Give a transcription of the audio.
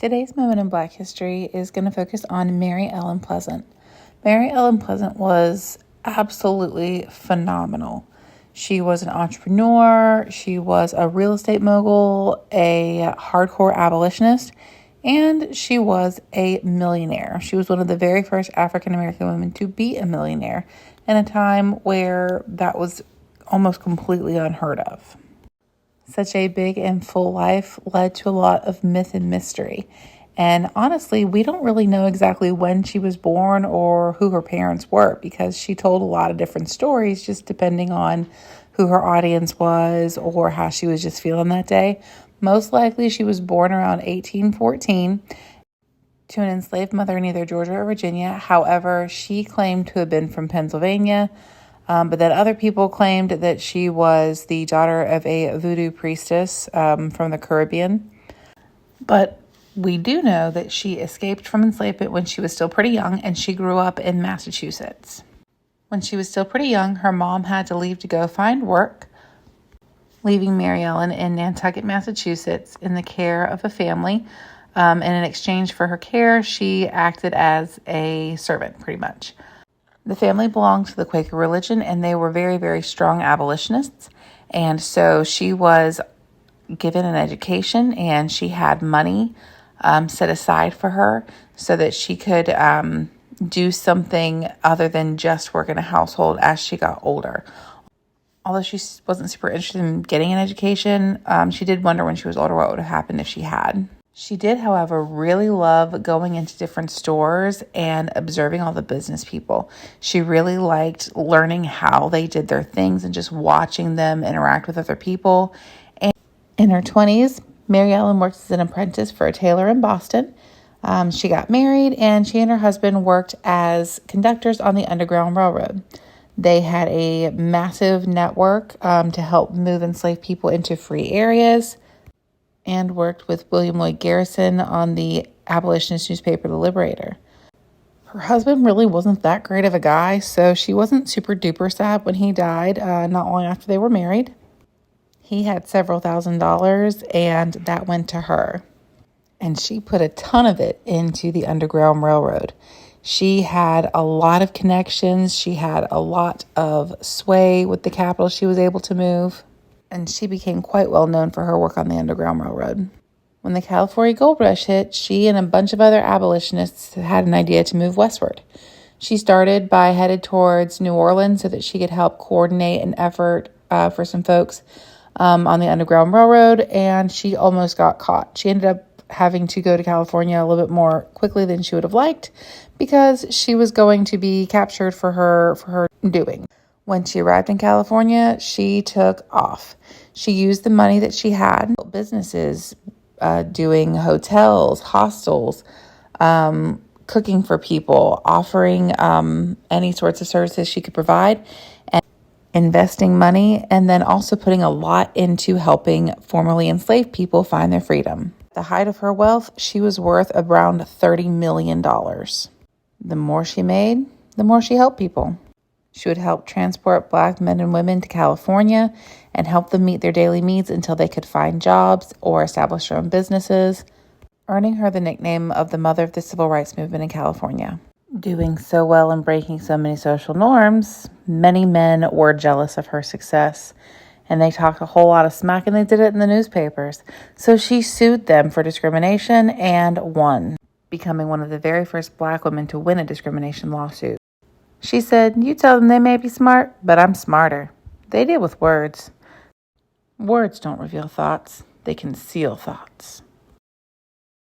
Today's moment in Black history is going to focus on Mary Ellen Pleasant. Mary Ellen Pleasant was absolutely phenomenal. She was an entrepreneur, she was a real estate mogul, a hardcore abolitionist, and she was a millionaire. She was one of the very first African American women to be a millionaire in a time where that was almost completely unheard of. Such a big and full life led to a lot of myth and mystery. And honestly, we don't really know exactly when she was born or who her parents were, because she told a lot of different stories just depending on who her audience was or how she was just feeling that day. Most likely she was born around 1814 to an enslaved mother in either Georgia or Virginia. However, she claimed to have been from Pennsylvania. But then other people claimed that she was the daughter of a voodoo priestess from the Caribbean. But we do know that she escaped from enslavement when she was still pretty young, and she grew up in Massachusetts. When she was still pretty young, her mom had to leave to go find work, leaving Mary Ellen in Nantucket, Massachusetts, in the care of a family. And in exchange for her care, she acted as a servant, pretty much. The family belonged to the Quaker religion, and they were very, very strong abolitionists. And so she was given an education, and she had money set aside for her so that she could do something other than just work in a household as she got older. Although she wasn't super interested in getting an education, she did wonder when she was older what would have happened if she had. She did, however, really love going into different stores and observing all the business people. She really liked learning how they did their things and just watching them interact with other people. And in her 20s, Mary Ellen worked as an apprentice for a tailor in Boston. She got married, and she and her husband worked as conductors on the Underground Railroad. They had a massive network to help move enslaved people into free areas, and worked with William Lloyd Garrison on the abolitionist newspaper, The Liberator. Her husband really wasn't that great of a guy, so she wasn't super duper sad when he died not long after they were married. He had several $1,000s, and that went to her. And she put a ton of it into the Underground Railroad. She had a lot of connections. She had a lot of sway with the capital she was able to move. And she became quite well known for her work on the Underground Railroad. When the California Gold Rush hit, she and a bunch of other abolitionists had an idea to move westward. She started by headed towards New Orleans so that she could help coordinate an effort for some folks on the Underground Railroad, and she almost got caught. She ended up having to go to California a little bit more quickly than she would have liked because she was going to be captured for her doing. When she arrived in California, she took off. She used the money that she had, built businesses, doing hotels, hostels, cooking for people, offering any sorts of services she could provide, and investing money, and then also putting a lot into helping formerly enslaved people find their freedom. At the height of her wealth, she was worth around $30 million. The more she made, the more she helped people. She would help transport Black men and women to California and help them meet their daily needs until they could find jobs or establish their own businesses, earning her the nickname of the mother of the civil rights movement in California. Doing so well and breaking so many social norms, many men were jealous of her success, and they talked a whole lot of smack, and they did it in the newspapers. So she sued them for discrimination and won, becoming one of the very first Black women to win a discrimination lawsuit. She said, "You tell them they may be smart, but I'm smarter. They deal with words. Words don't reveal thoughts. They conceal thoughts."